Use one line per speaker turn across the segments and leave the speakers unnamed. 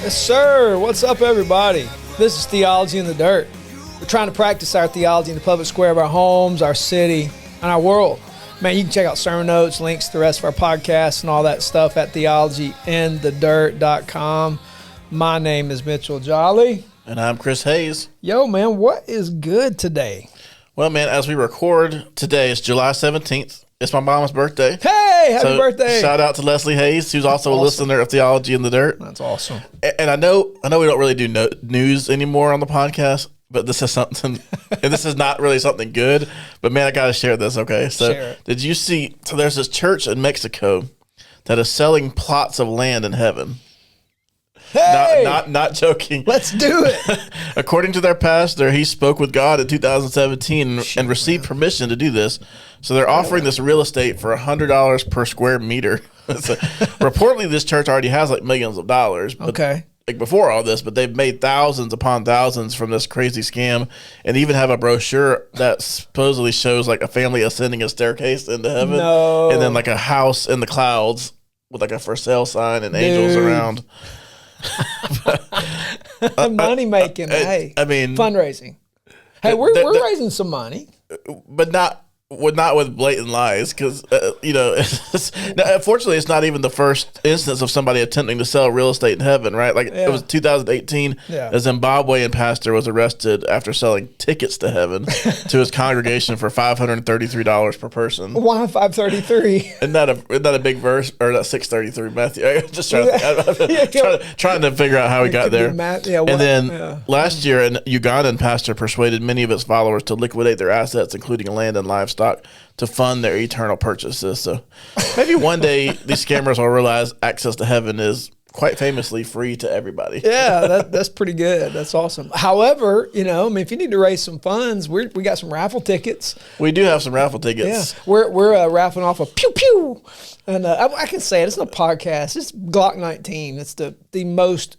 Yes, sir. What's up, everybody? This is Theology in the Dirt. We're trying to practice our theology in the public square of our homes, our city, and our world. Man, you can check out sermon notes, links to the rest of our podcasts, and all that stuff at theologyinthedirt.com. My name is Mitchell Jolly.
And I'm Chris Hayes.
Yo, man, what is good today?
Well, man, as we record today, it's July 17th. It's my mom's birthday.
Hey, happy birthday.
Shout out to Leslie Hayes, who's also a listener of Theology in the Dirt.
That's awesome.
And I know we don't really do news anymore on the podcast, but this is something, and this is not really something good, but man, I got to share this, okay? So
share it.
Did you see, so there's this church in Mexico that is selling plots of land in heaven.
Hey!
Not joking.
Let's do it.
According to their pastor, he spoke with God in 2017 and received permission to do this. So they're offering this real estate for $100 per square meter. So, reportedly, this church already has like millions of dollars. But,
Okay.
like before all this, but they've made thousands upon thousands from this crazy scam, and even have a brochure that supposedly shows like a family ascending a staircase into heaven,
No.
and then like a house in the clouds with like a for sale sign and angels around.
Money making. Hey,
I mean,
fundraising. Hey, we're raising some money,
but not with blatant lies, because unfortunately, it's not even the first instance of somebody attempting to sell real estate in heaven, right? Like it was 2018.
Yeah.
A Zimbabwean pastor was arrested after selling tickets to heaven to his congregation for $533 per person.
Why 533?
Isn't that a big verse, or that 633 Matthew? I'm just trying to figure out how he got there. Last year, an Ugandan pastor persuaded many of his followers to liquidate their assets, including land and livestock, to fund their eternal purchases. So maybe one day these scammers will realize access to heaven is quite famously free to everybody.
Yeah, that's pretty good. That's awesome. However, if you need to raise some funds, we got some raffle tickets.
We do have some raffle tickets.
Yeah, we're raffling off a pew pew, and I can say it. It's not a podcast. It's Glock 19. It's the most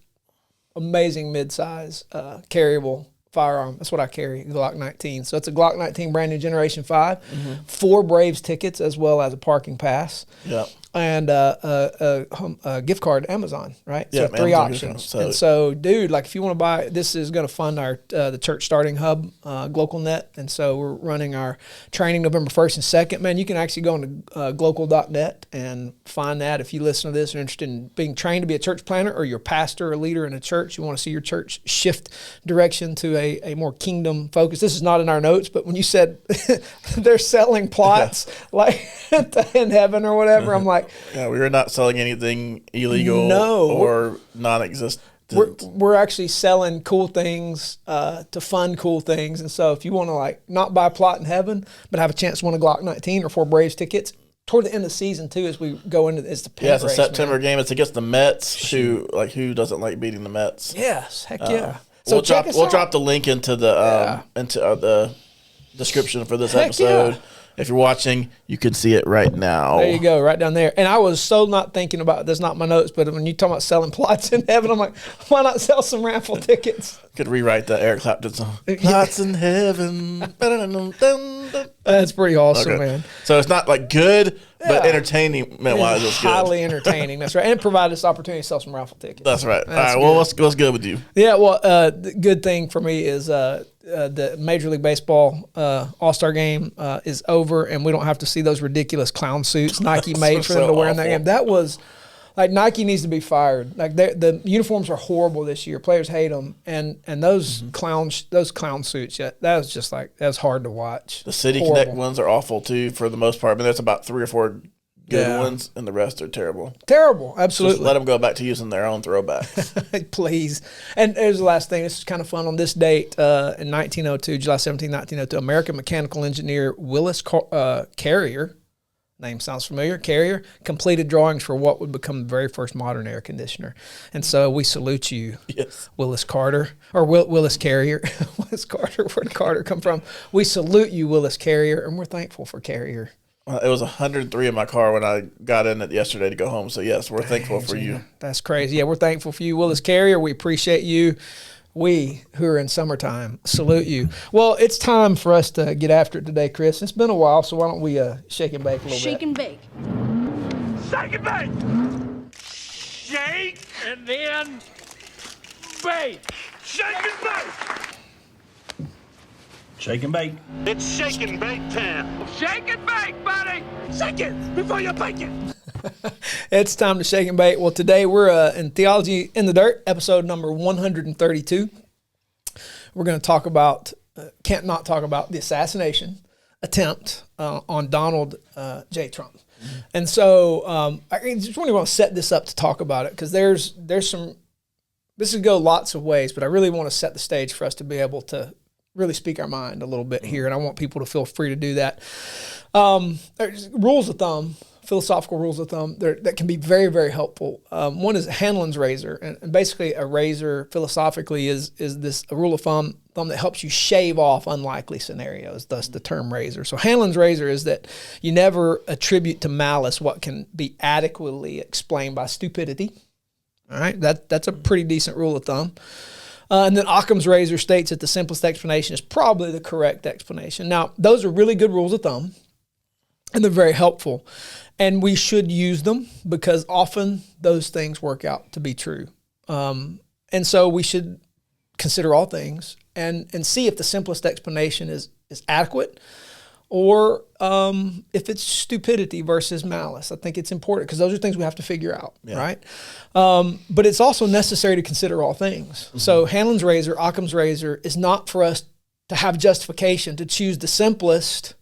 amazing mid-size carryable firearm. That's what I carry, Glock 19. So it's a Glock 19 brand new Generation 5, 4 Braves tickets as well as a parking pass.
Yeah.
And a gift card to Amazon, right?
Yeah,
so 3 options. And so, dude, like if you want to buy, this is going to fund our the church starting hub, GlocalNet. And so we're running our training November 1st and 2nd. Man, you can actually go into glocal.net and find that. If you listen to this and are interested in being trained to be a church planner, or you're a pastor or leader in a church, you want to see your church shift direction to a more kingdom focus. This is not in our notes, but when you said they're selling plots like in heaven or whatever, I'm like,
yeah, we are not selling anything illegal or non-existent.
We're actually selling cool things to fund cool things. And so if you want to not buy a plot in heaven, but have a chance to win a Glock 19 or 4 Braves tickets, toward the end of the season too, as we go into it's the pennant
it's a September game. It's against the Mets, who doesn't like beating the Mets.
Yes, heck yeah.
So we'll drop the link into the description for this episode. Yeah. If you're watching, you can see it right now.
There you go, right down there. And I was so not thinking about this, not my notes, but when you talk about selling plots in heaven, I'm like, why not sell some raffle tickets?
Could rewrite the Eric Clapton song. Plots in heaven.
That's pretty awesome, man.
So it's not like good, but entertainment-wise, it's good.
Highly entertaining. That's right. And provide us the opportunity to sell some raffle tickets.
That's right. All right. Well, what's good with you?
Yeah. Well, the good thing for me is the Major League Baseball All-Star game is over, and we don't have to see those ridiculous clown suits Nike made for them to wear in that game. That was Nike needs to be fired. The uniforms are horrible this year. Players hate them, and those clown suits. Yeah, that was just that was hard to watch.
The City Connect ones are awful too, for the most part. I mean, there's about 3 or 4 good ones, and the rest are terrible.
Terrible, absolutely.
Just let them go back to using their own throwbacks.
Please. And there's the last thing. This is kind of fun. On this date, in 1902, July 17, 1902, American mechanical engineer Willis Carrier, name sounds familiar, Carrier, completed drawings for what would become the very first modern air conditioner. And so we salute you, Willis Carter, or Willis Carrier. Willis Carter, where did Carter come from? We salute you, Willis Carrier, and we're thankful for Carrier.
It was 103 in my car when I got in it yesterday to go home. So, yes, we're thankful for you.
That's crazy. Yeah, we're thankful for you, Willis Carrier. We appreciate you. We, who are in summertime, salute you. Well, it's time for us to get after it today, Chris. It's been a while, so why don't we shake and bake a little bit?
Shake and bake.
Shake and bake! Shake and then
bait. Shake and bake. Shake and bake. It's shake and bake time. Shake and bake, buddy. Shake it before you bake it.
It's time to shake and bake. Well, today we're in Theology in the Dirt, episode number 132. We're going to talk about, can't not talk about the assassination attempt on Donald J. Trump. Mm-hmm. And so I just really want to set this up to talk about it because there's some, this would go lots of ways, but I really want to set the stage for us to be able to really speak our mind a little bit here, and I want people to feel free to do that. Rules of thumb, philosophical rules of thumb that can be very, very helpful. One is Hanlon's razor, and basically a razor philosophically is this a rule of thumb that helps you shave off unlikely scenarios, thus the term razor. So Hanlon's razor is that you never attribute to malice what can be adequately explained by stupidity. All right, that's a pretty decent rule of thumb. And then Occam's razor states that the simplest explanation is probably the correct explanation. Now, those are really good rules of thumb, and they're very helpful. And we should use them because often those things work out to be true. And so we should consider all things and see if the simplest explanation is adequate or if it's stupidity versus malice. I think it's important because those are things we have to figure out, right? But it's also necessary to consider all things. Mm-hmm. So Hanlon's razor, Occam's razor is not for us to have justification to choose the simplest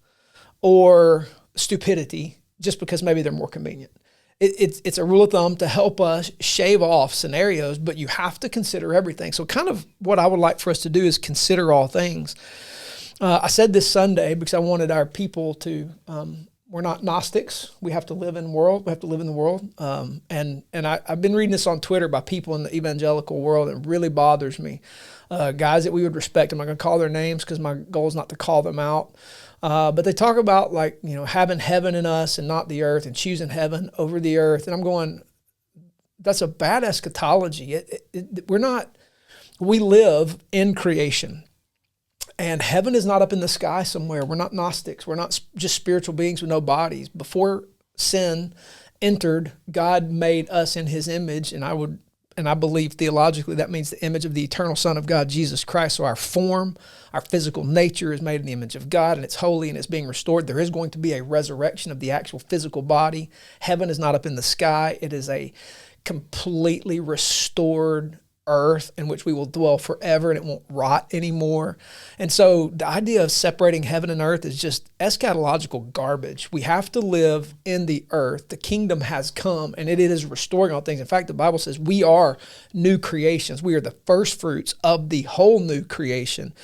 or stupidity just because maybe they're more convenient. It's a rule of thumb to help us shave off scenarios, but you have to consider everything. So kind of what I would like for us to do is consider all things. I said this Sunday because I wanted our people to, we're not Gnostics. We have to live in the world. We have to live in the world. And I've been reading this on Twitter by people in the evangelical world. It really bothers me. Guys that we would respect. I'm not going to call their names because my goal is not to call them out. But they talk about having heaven in us and not the earth and choosing heaven over the earth. And I'm going, that's a bad eschatology. We live in creation. And heaven is not up in the sky somewhere. We're not Gnostics. We're not just spiritual beings with no bodies. Before sin entered, God made us in his image, and I believe theologically that means the image of the eternal Son of God, Jesus Christ. So our form, our physical nature is made in the image of God, and it's holy and it's being restored. There is going to be a resurrection of the actual physical body. Heaven is not up in the sky. It is a completely restored earth in which we will dwell forever and it won't rot anymore. And so the idea of separating heaven and earth is just eschatological garbage. We have to live in the earth. The kingdom has come and it is restoring all things. In fact, the Bible says we are new creations. We are the first fruits of the whole new creation.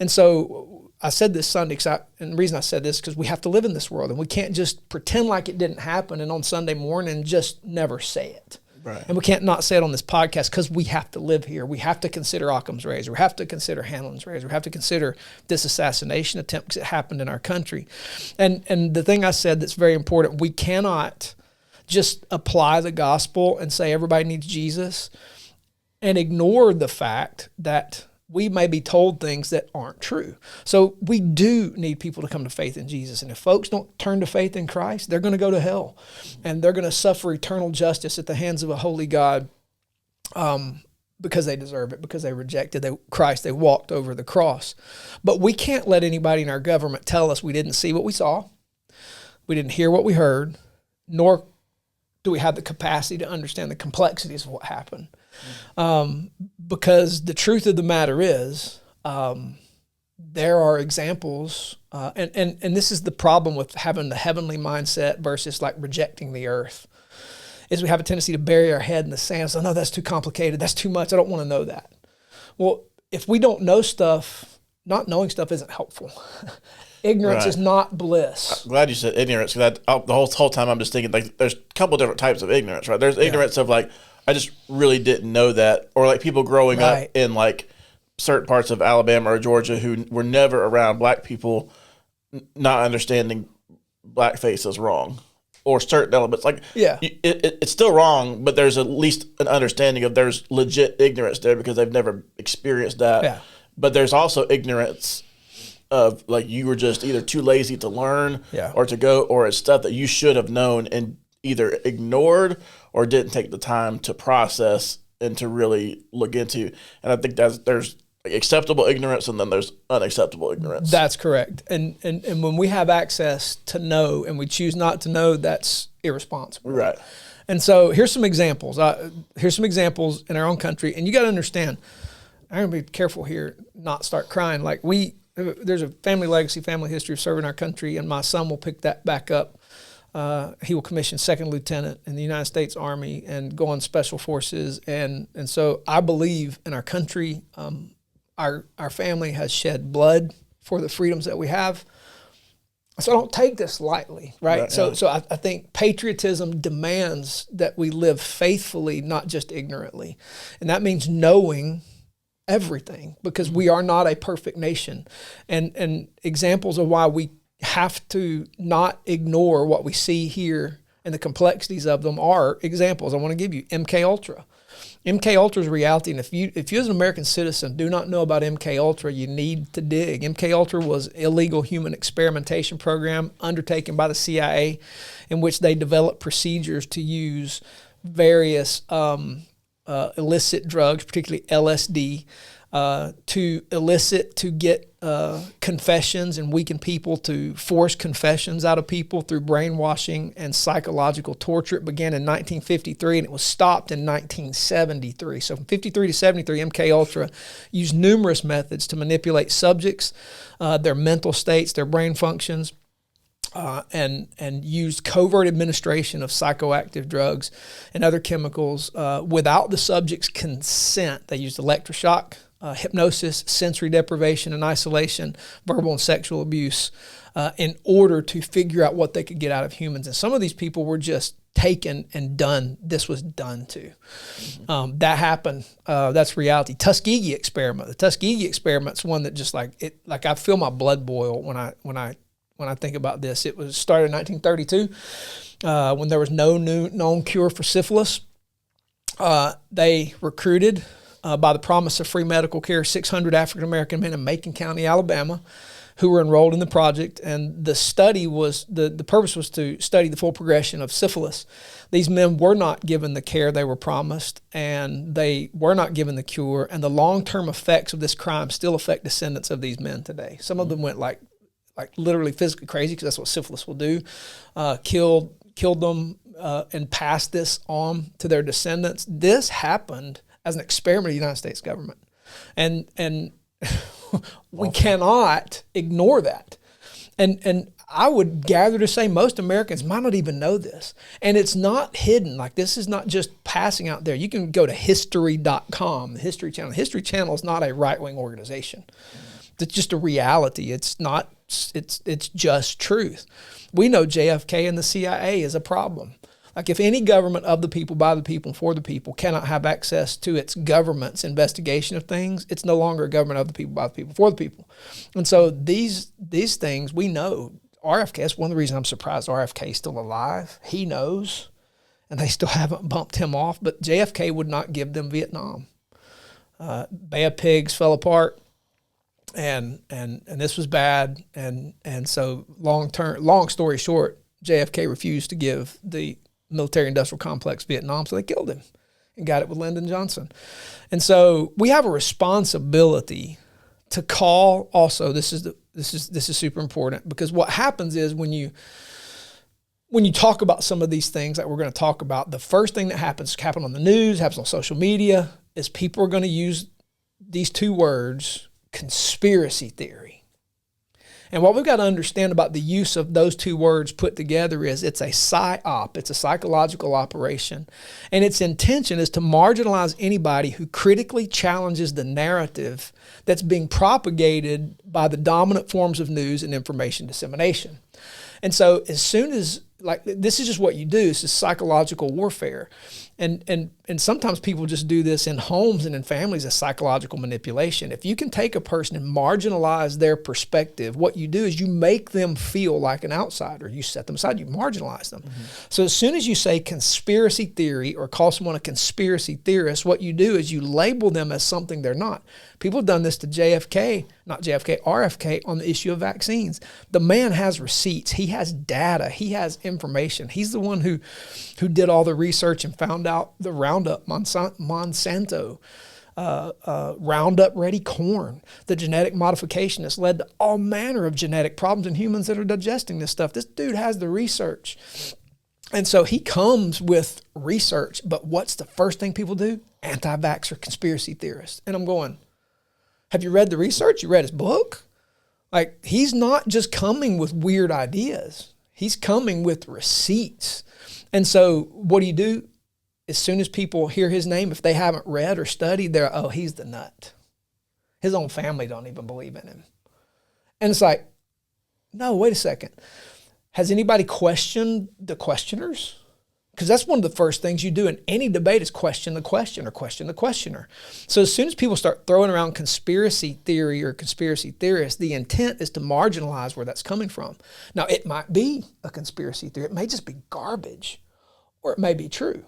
And so I said this Sunday, and the reason I said this is because we have to live in this world and we can't just pretend like it didn't happen and on Sunday morning just never say it. Right. And we can't not say it on this podcast because we have to live here. We have to consider Occam's razor. We have to consider Hanlon's razor. We have to consider this assassination attempt because it happened in our country. And the thing I said that's very important, we cannot just apply the gospel and say everybody needs Jesus and ignore the fact that we may be told things that aren't true. So we do need people to come to faith in Jesus. And if folks don't turn to faith in Christ, they're going to go to hell. And they're going to suffer eternal justice at the hands of a holy God because they deserve it, because they rejected Christ. They walked over the cross. But we can't let anybody in our government tell us we didn't see what we saw, we didn't hear what we heard, nor do we have the capacity to understand the complexities of what happened. Because the truth of the matter is, there are examples, and this is the problem with having the heavenly mindset versus like rejecting the earth, is we have a tendency to bury our head in the sand. So, no, that's too complicated. That's too much. I don't want to know that. Well, if we don't know stuff, not knowing stuff isn't helpful. Ignorance is not bliss.
I'm glad you said ignorance. Because the whole time I'm just thinking like there's a couple different types of ignorance, right? There's ignorance of like, I just really didn't know that. Or like people growing up in like certain parts of Alabama or Georgia who were never around black people, not understanding blackface is wrong. Or certain elements. Like, it's still wrong, but there's at least an understanding of there's legit ignorance there because they've never experienced that. Yeah. But there's also ignorance of like you were just either too lazy to learn or to go, or it's stuff that you should have known and either ignored or didn't take the time to process and to really look into. And I think there's acceptable ignorance and then there's unacceptable ignorance.
That's correct. And when we have access to know and we choose not to know, that's irresponsible.
Right.
And so here's some examples. Here's some examples in our own country. And you got to understand, I'm going to be careful here, not start crying. Like there's a family legacy, family history of serving our country, and my son will pick that back up. He will commission second lieutenant in the United States Army and go on special forces. And so I believe in our country. Our family has shed blood for the freedoms that we have. So I don't take this lightly, right? So I think patriotism demands that we live faithfully, not just ignorantly. And that means knowing everything, because we are not a perfect nation. And examples of why we have to not ignore what we see here and the complexities of them are examples. I want to give you MK Ultra. MK Ultra is reality, and if you as an American citizen do not know about MK Ultra, you need to dig. MK Ultra was an illegal human experimentation program undertaken by the CIA, in which they developed procedures to use various illicit drugs, particularly LSD, to get confessions and weaken people, to force confessions out of people through brainwashing and psychological torture. It began in 1953 and it was stopped in 1973. So from 53 to 73, MK Ultra used numerous methods to manipulate subjects, their mental states, their brain functions, and used covert administration of psychoactive drugs and other chemicals without the subject's consent. They used electroshock, hypnosis, sensory deprivation and isolation, verbal and sexual abuse, in order to figure out what they could get out of humans. And some of these people were just taken and done. This was done to. That happened. That's reality. Tuskegee experiment. The Tuskegee experiment's one that just like I feel my blood boil when I think about this. It was started in 1932 when there was no known cure for syphilis. They recruited, by the promise of free medical care, 600 African-American men in Macon County, Alabama, who were enrolled in the project. And the study was, the purpose was to study the full progression of syphilis. These men were not given the care they were promised, and they were not given the cure. And the long-term effects of this crime still affect descendants of these men today. Some of them went like literally physically crazy, because that's what syphilis will do, killed them and passed this on to their descendants. This happened as an experiment of the United States government. And we cannot ignore that. And I would gather to say most Americans might not even know this. And it's not hidden. Like, this is not just passing out there. You can go to history.com, the History Channel. The History Channel is not a right-wing organization. It's just a reality. It's not, it's just truth. We know JFK and the CIA is a problem. Like, if any government of the people, by the people, and for the people cannot have access to its government's investigation of things, it's no longer a government of the people, by the people, for the people. And so these things, we know. RFK, that's one of the reasons I'm surprised RFK is still alive. He knows, and they still haven't bumped him off. But JFK would not give them Vietnam. Bay of Pigs fell apart. And this was bad, and so long story short, JFK refused to give the military-industrial complex Vietnam, so they killed him and got it with Lyndon Johnson. And so we have a responsibility to call. Also, this is super important, because what happens is when you talk about some of these things that we're going to talk about, the first thing that happens on the news, happens on social media, is people are going to use these two words, conspiracy theory. And what we've got to understand about the use of those two words put together is it's a psyop, it's a psychological operation. And its intention is to marginalize anybody who critically challenges the narrative that's being propagated by the dominant forms of news and information dissemination. And so as soon as, like, this is just what you do. This is psychological warfare. And sometimes people just do this in homes and in families as psychological manipulation. If you can take a person and marginalize their perspective, what you do is you make them feel like an outsider. You set them aside, you marginalize them. Mm-hmm. So as soon as you say conspiracy theory or call someone a conspiracy theorist, what you do is you label them as something they're not. People have done this to RFK on the issue of vaccines. The man has receipts. He has data. He has information. He's the one who did all the research and found out the Roundup, Monsanto, Roundup Ready corn, the genetic modification that's led to all manner of genetic problems in humans that are digesting this stuff. This dude has the research. And so he comes with research, but what's the first thing people do? Anti-vaxxer conspiracy theorists. And I'm going, have you read the research? You read his book? Like, he's not just coming with weird ideas. He's coming with receipts. And so what do? As soon as people hear his name, if they haven't read or studied, they're, oh, he's the nut. His own family don't even believe in him. And it's like, no, wait a second. Has anybody questioned the questioners? Because that's one of the first things you do in any debate is question the question or question the questioner. So as soon as people start throwing around conspiracy theory or conspiracy theorists, the intent is to marginalize where that's coming from. Now, it might be a conspiracy theory. It may just be garbage, or it may be true.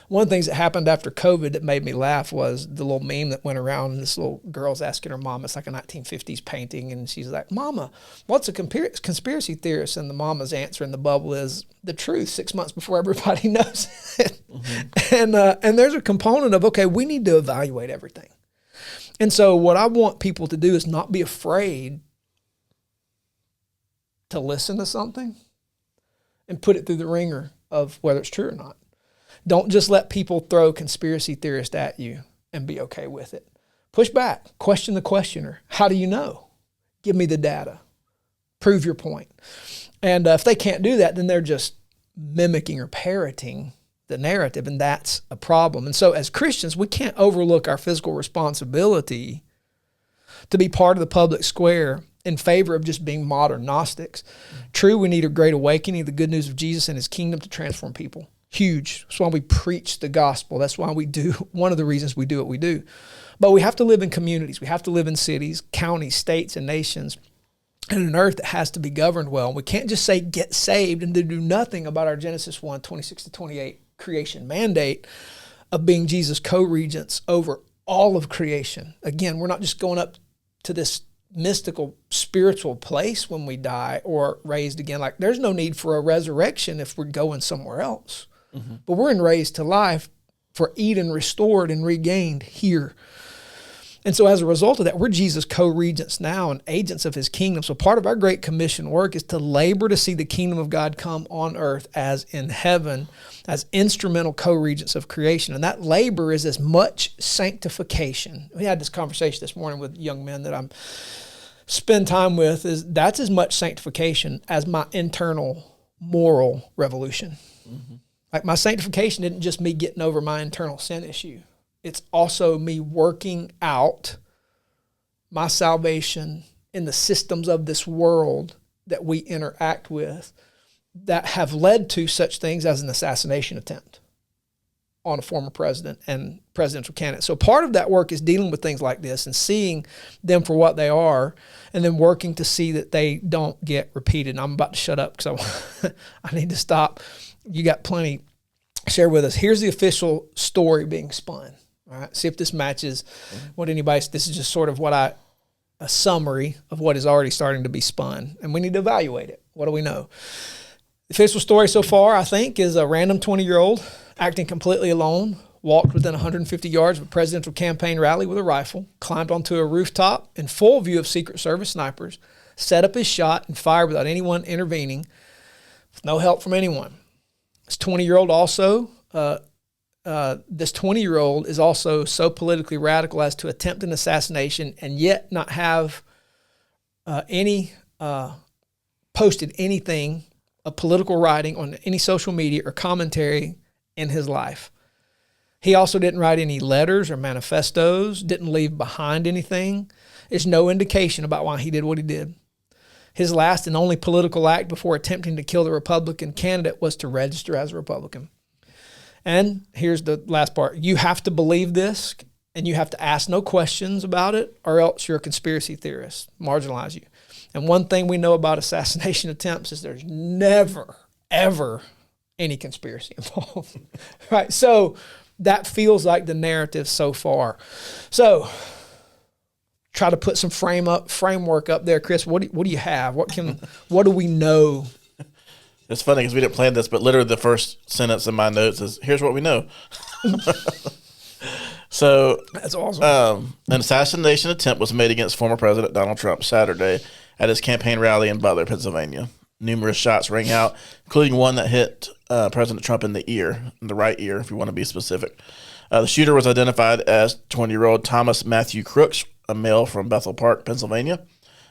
One of the things that happened after COVID that made me laugh was the little meme that went around, and this little girl's asking her mom, it's like a 1950s painting, and she's like, Mama, what's a conspiracy theorist? And the mama's answer in the bubble is the truth 6 months before everybody knows it. Mm-hmm. And there's a component of, okay, we need to evaluate everything. And so what I want people to do is not be afraid to listen to something and put it through the ringer of whether it's true or not. Don't just let people throw conspiracy theorists at you and be okay with it. Push back. Question the questioner. How do you know? Give me the data. Prove your point. And if they can't do that, then they're just mimicking or parroting the narrative, and that's a problem. And so as Christians, we can't overlook our physical responsibility to be part of the public square in favor of just being modern Gnostics. True, we need a great awakening, the good news of Jesus and his kingdom to transform people. Huge. That's why we preach the gospel. That's why we do, one of the reasons we do what we do. But we have to live in communities. We have to live in cities, counties, states, and nations, and an earth that has to be governed well. We can't just say get saved and then do nothing about our Genesis 1, 26 to 28 creation mandate of being Jesus' co-regents over all of creation. Again, we're not just going up to this mystical spiritual place when we die or raised again. Like, there's no need for a resurrection if we're going somewhere else. Mm-hmm. But we're raised to life for Eden restored and regained here. And so as a result of that, we're Jesus' co-regents now and agents of his kingdom. So part of our Great Commission work is to labor to see the kingdom of God come on earth as in heaven, as instrumental co-regents of creation. And that labor is as much sanctification. We had this conversation this morning with young men that I'm spend time with, that's as much sanctification as my internal moral revolution. Mm-hmm. Like, my sanctification isn't just me getting over my internal sin issue. It's also me working out my salvation in the systems of this world that we interact with that have led to such things as an assassination attempt on a former president and presidential candidate. So part of that work is dealing with things like this and seeing them for what they are, and then working to see that they don't get repeated. And I'm about to shut up because I need to stop. You got plenty. Share with us. Here's the official story being spun. All right. See if this matches what anybody. This is just sort of a summary of what is already starting to be spun, and we need to evaluate it. What do we know? The official story so far, I think, is a random 20-year-old acting completely alone, walked within 150 yards of a presidential campaign rally with a rifle, climbed onto a rooftop in full view of Secret Service snipers, set up his shot, and fired without anyone intervening, with no help from anyone. This 20-year-old is also so politically radical as to attempt an assassination and yet not have posted anything of political writing on any social media or commentary in his life. He also didn't write any letters or manifestos, didn't leave behind anything. There's no indication about why he did what he did. His last and only political act before attempting to kill the Republican candidate was to register as a Republican. And here's the last part. You have to believe this, and you have to ask no questions about it, or else you're a conspiracy theorist, marginalize you. And one thing we know about assassination attempts is there's never, ever any conspiracy involved. Right? So that feels like the narrative so far. So try to put some framework up there, Chris. What do you have? What do we know?
It's funny because we didn't plan this, but literally the first sentence in my notes is, "Here's what we know." So
that's awesome.
An assassination attempt was made against former President Donald Trump Saturday at his campaign rally in Butler, Pennsylvania. Numerous shots rang out, including one that hit President Trump in the right ear, if you want to be specific. The shooter was identified as 20-year-old Thomas Matthew Crooks, a male from Bethel Park, Pennsylvania.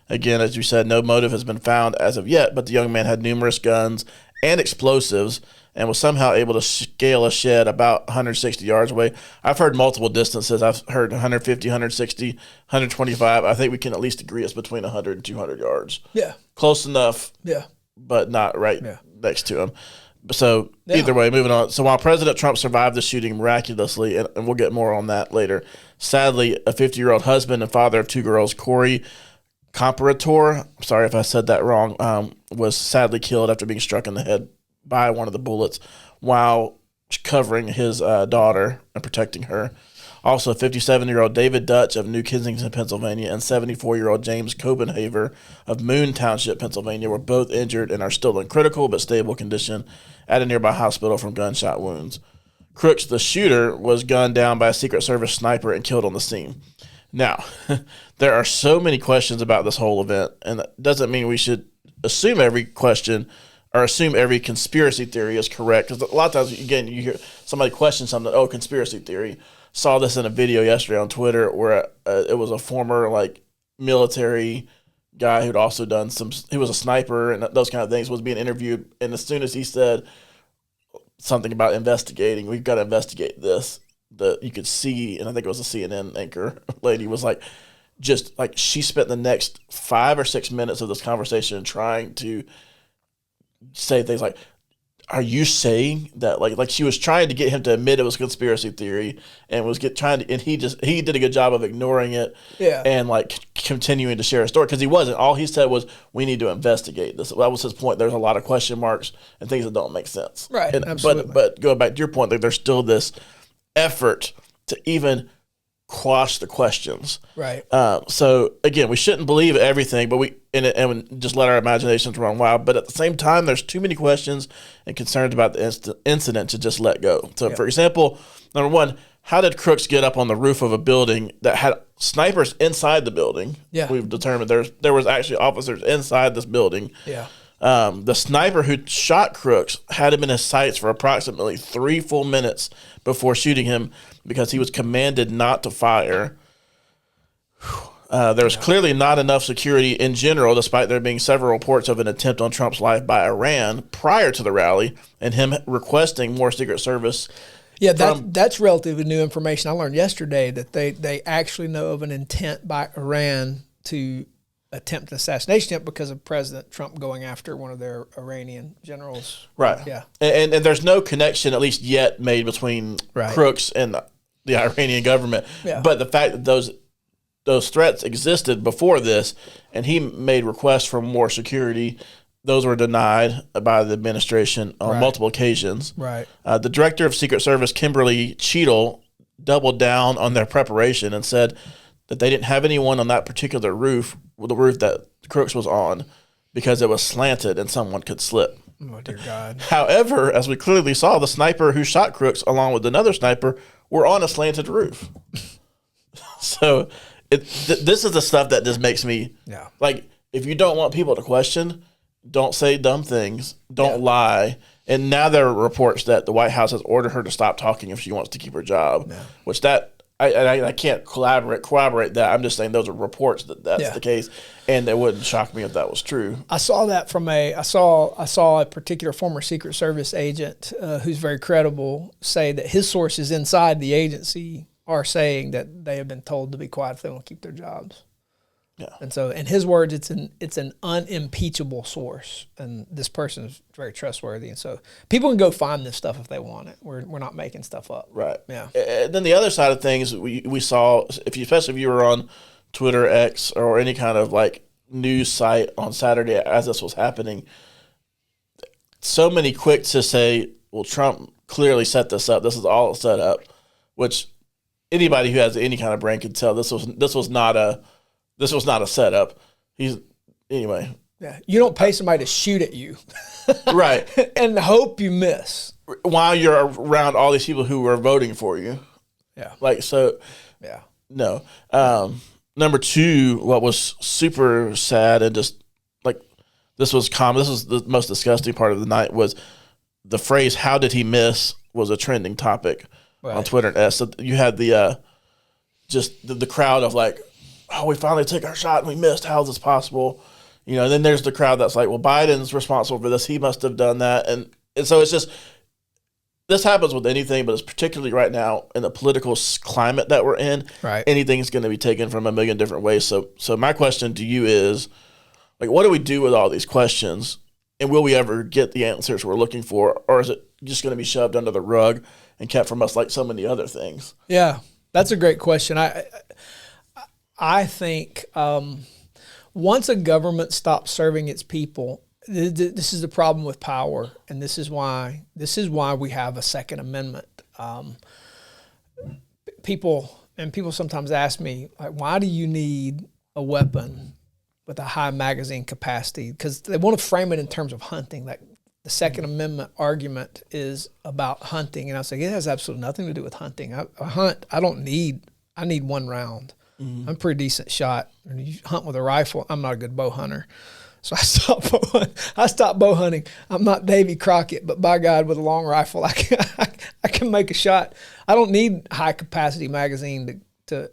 Again, as you said, no motive has been found as of yet, but the young man had numerous guns and explosives and was somehow able to scale a shed about 160 yards away. I've heard multiple distances. I've heard 150, 160, 125. I think we can at least agree it's between 100 and 200 yards.
Yeah.
Close enough.
Yeah.
But not right next to him. So either way, moving on. So while President Trump survived the shooting miraculously, and we'll get more on that later, sadly, a 50-year-old husband and father of 2 girls, Corey Comparator, sorry if I said that wrong, was sadly killed after being struck in the head by one of the bullets while covering his daughter and protecting her. Also, 57-year-old David Dutch of New Kensington, Pennsylvania, and 74-year-old James Copenhaver of Moon Township, Pennsylvania, were both injured and are still in critical but stable condition at a nearby hospital from gunshot wounds. Crooks, the shooter, was gunned down by a Secret Service sniper and killed on the scene. Now, there are so many questions about this whole event, and that doesn't mean we should assume every question or assume every conspiracy theory is correct. Because a lot of times, again, you hear somebody question something, oh, conspiracy theory. Saw this in a video yesterday on Twitter where it was a former military guy who'd also done he was a sniper and those kind of things, was being interviewed. And as soon as he said something about investigating, we've got to investigate this, you could see, and I think it was a CNN anchor lady was she spent the next 5 or 6 minutes of this conversation trying to say things like, are you saying that like she was trying to get him to admit it was a conspiracy theory and and he did a good job of ignoring it and continuing to share his story because he wasn't. All he said was, we need to investigate this. That was his point. There's a lot of question marks and things that don't make sense.
Right. Absolutely.
But going back to your point, there's still this effort to even quash the questions.
Right.
So again, we shouldn't believe everything, but we just let our imaginations run wild. But at the same time, there's too many questions and concerns about the incident to just let go. So, for example, number one, how did Crooks get up on the roof of a building that had snipers inside the building? Yeah. We've determined there was actually officers inside this building.
Yeah.
The sniper who shot Crooks had him in his sights for approximately 3 full minutes before shooting him because he was commanded not to fire. There was clearly not enough security in general, despite there being several reports of an attempt on Trump's life by Iran prior to the rally and him requesting more Secret Service.
Yeah, that's relatively new information. I learned yesterday that they actually know of an intent by Iran to attempt an assassination attempt because of President Trump going after one of their Iranian generals.
Right.
Yeah.
And there's no connection, at least yet, made between Crooks and the Iranian government. Yeah. But the fact that those threats existed before this, and he made requests for more security, those were denied by the administration on multiple occasions.
Right.
The director of Secret Service, Kimberly Cheadle, doubled down on their preparation and said that they didn't have anyone on that particular roof, the roof that Crooks was on, because it was slanted and someone could slip.
Oh, dear God.
However, as we clearly saw, the sniper who shot Crooks, along with another sniper, were on a slanted roof. So this is the stuff that just makes me, if you don't want people to question, don't say dumb things, don't lie. And now there are reports that the White House has ordered her to stop talking if she wants to keep her job, which I can't corroborate that. I'm just saying those are reports that's the case, and it wouldn't shock me if that was true.
I saw that I saw a particular former Secret Service agent who's very credible say that his sources inside the agency are saying that they have been told to be quiet if they want to keep their jobs. Yeah. And so, in his words, it's an unimpeachable source, and this person is very trustworthy. And so, people can go find this stuff if they want it. We're not making stuff up.
Right.
Yeah.
And then the other side of things we saw, especially if you were on Twitter, X, or any kind of news site on Saturday as this was happening, so many quick to say, well, Trump clearly set this up. This is all set up, which anybody who has any kind of brain can tell this was not a setup.
Yeah, you don't pay somebody to shoot at you,
right,
and hope you miss
while you're around all these people who are voting for you.
Yeah,
like so.
Yeah,
no. Number two, what was super sad and just like this was common. This was the most disgusting part of the night was the phrase "How did he miss?" was a trending topic on Twitter and S. So you had the just the crowd of like, oh, we finally took our shot and we missed. How is this possible? You know, and then there's the crowd that's like, well, Biden's responsible for this. He must have done that. And so it's just, this happens with anything, but it's particularly right now in the political climate that we're in.
Right.
Anything is going to be taken from a million different ways. So my question to you is, like, what do we do with all these questions? And will we ever get the answers we're looking for? Or is it just going to be shoved under the rug and kept from us like so many other things?
Yeah, that's a great question. I think once a government stops serving its people, this is the problem with power, and this is why we have a Second Amendment. People sometimes ask me, like, why do you need a weapon with a high magazine capacity? Because they want to frame it in terms of hunting. Like the Second Amendment argument is about hunting, and I say it has absolutely nothing to do with hunting. I hunt. I need one round. I'm a pretty decent shot. When you hunt with a rifle, I'm not a good bow hunter. So I stopped bow hunting. I'm not Davy Crockett, but by God, with a long rifle, I can make a shot. I don't need high capacity magazine to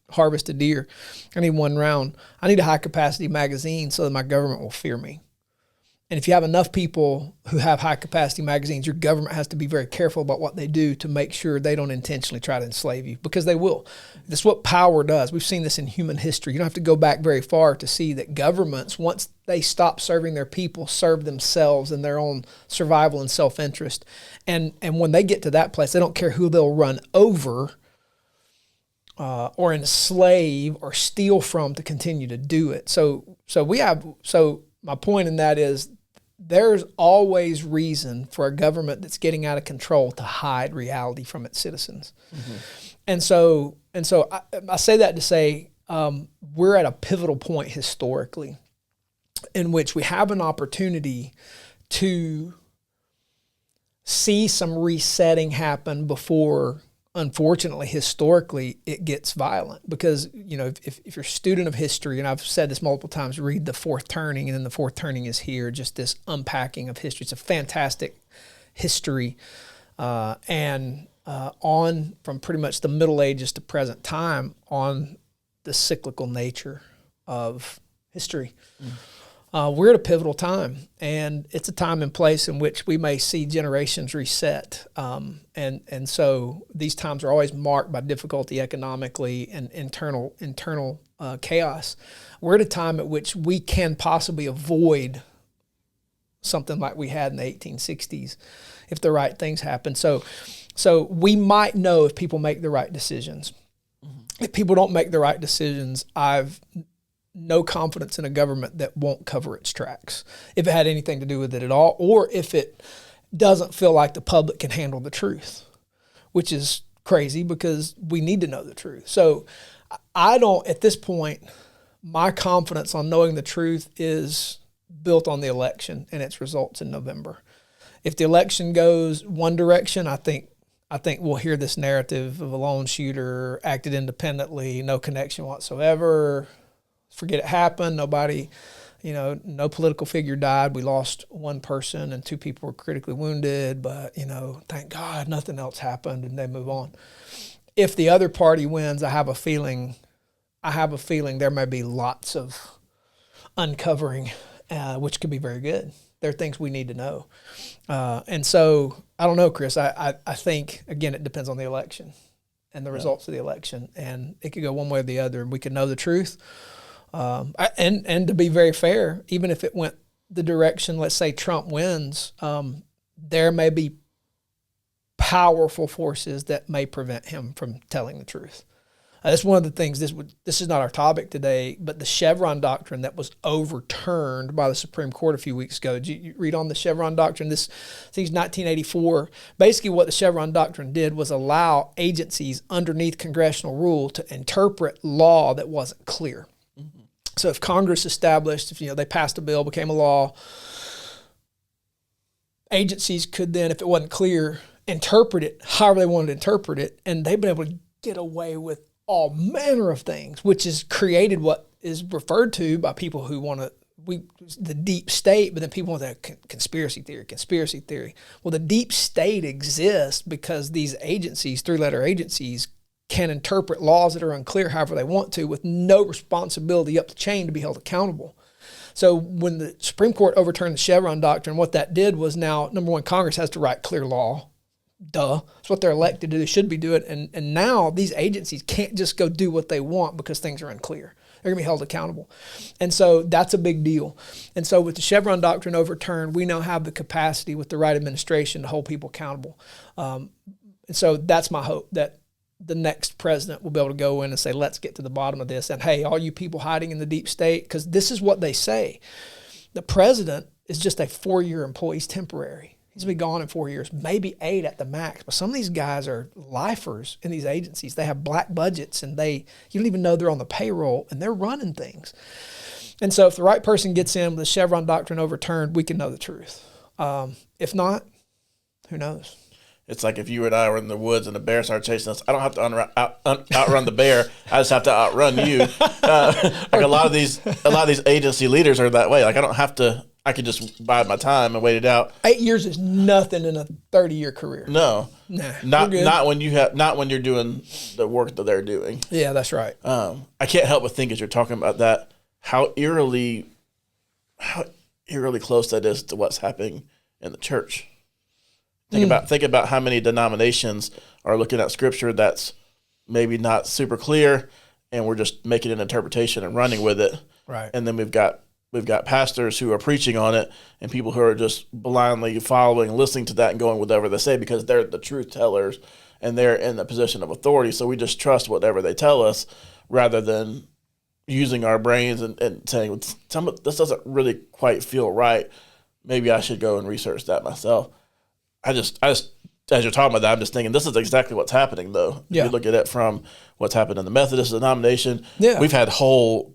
harvest a deer. I need one round. I need a high capacity magazine so that my government will fear me. And if you have enough people who have high capacity magazines, your government has to be very careful about what they do to make sure they don't intentionally try to enslave you, because they will. That's what power does. We've seen this in human history. You don't have to go back very far to see that governments, once they stop serving their people, serve themselves and their own survival and self-interest. And when they get to that place, they don't care who they'll run over or enslave or steal from to continue to do it. So my point in that is, there's always reason for a government that's getting out of control to hide reality from its citizens. Mm-hmm. And so I say that to say we're at a pivotal point historically in which we have an opportunity to see some resetting happen before, unfortunately, historically, it gets violent. Because, you know, if you're a student of history, and I've said this multiple times, read The Fourth Turning, and then The Fourth Turning is here, just this unpacking of history. It's a fantastic history. On from pretty much the Middle Ages to present time on the cyclical nature of history. We're at a pivotal time, and it's a time and place in which we may see generations reset. And so these times are always marked by difficulty economically and internal chaos. We're at a time at which we can possibly avoid something like we had in the 1860s if the right things happen. So we might know if people make the right decisions. Mm-hmm. If people don't make the right decisions, I've no confidence in a government that won't cover its tracks, if it had anything to do with it at all, or if it doesn't feel like the public can handle the truth, which is crazy because we need to know the truth. So I don't, at this point, my confidence on knowing the truth is built on the election and its results in November. If the election goes one direction, I think we'll hear this narrative of a lone shooter, acted independently, no connection whatsoever. Forget it happened. Nobody, no political figure died. We lost one person and two people were critically wounded, but, thank God nothing else happened, and they move on. If the other party wins, I have a feeling there may be lots of uncovering, which could be very good. There are things we need to know. And so I don't know, Chris. I think, again, it depends on the election and the results of the election. And it could go one way or the other. And we could know the truth. And to be very fair, even if it went the direction, let's say Trump wins, there may be powerful forces that may prevent him from telling the truth. That's one of the things, this is not our topic today, but the Chevron doctrine that was overturned by the Supreme Court a few weeks ago. Did you read on the Chevron doctrine? This, I think it's 1984. Basically what the Chevron doctrine did was allow agencies underneath congressional rule to interpret law that wasn't clear. Mm-hmm. So if Congress established, if they passed a bill, became a law, agencies could then, if it wasn't clear, interpret it however they wanted to interpret it, and they've been able to get away with all manner of things, which has created what is referred to by people who want to, the deep state, but then people want that conspiracy theory. Well, the deep state exists because these agencies, three-letter agencies, can interpret laws that are unclear however they want to with no responsibility up the chain to be held accountable. So when the Supreme Court overturned the Chevron doctrine, what that did was now, number one, Congress has to write clear law. Duh. It's what they're elected to do. They should be doing it. And now these agencies can't just go do what they want because things are unclear. They're going to be held accountable. And so that's a big deal. And so with the Chevron doctrine overturned, we now have the capacity with the right administration to hold people accountable. And so that's my hope, that the next president will be able to go in and say, let's get to the bottom of this. And hey, all you people hiding in the deep state, because this is what they say. The president is just a 4-year employee. He's temporary. He's going to be gone in 4 years, maybe 8 at the max. But some of these guys are lifers in these agencies. They have black budgets, and you don't even know they're on the payroll, and they're running things. And so if the right person gets in with the Chevron doctrine overturned, we can know the truth. If not, who knows?
It's like if you and I were in the woods and the bear started chasing us. I don't have to outrun the bear. I just have to outrun you. Like a lot of these agency leaders are that way. Like I don't have to. I could just bide my time and wait it out.
8 years is nothing in a 30-year career.
No,
nah,
not when you're doing the work that they're doing.
Yeah, that's right.
I can't help but think as you're talking about that, how eerily close that is to what's happening in the church. Think about how many denominations are looking at scripture that's maybe not super clear, and we're just making an interpretation and running with it.
Right.
And then we've got pastors who are preaching on it, and people who are just blindly following, listening to that, and going with whatever they say because they're the truth tellers and they're in the position of authority. So we just trust whatever they tell us, rather than using our brains and saying, this doesn't really quite feel right. Maybe I should go and research that myself. I just, as you're talking about that, I'm just thinking this is exactly what's happening, though.
Yeah.
If you look at it from what's happened in the Methodist denomination,
yeah.
We've had whole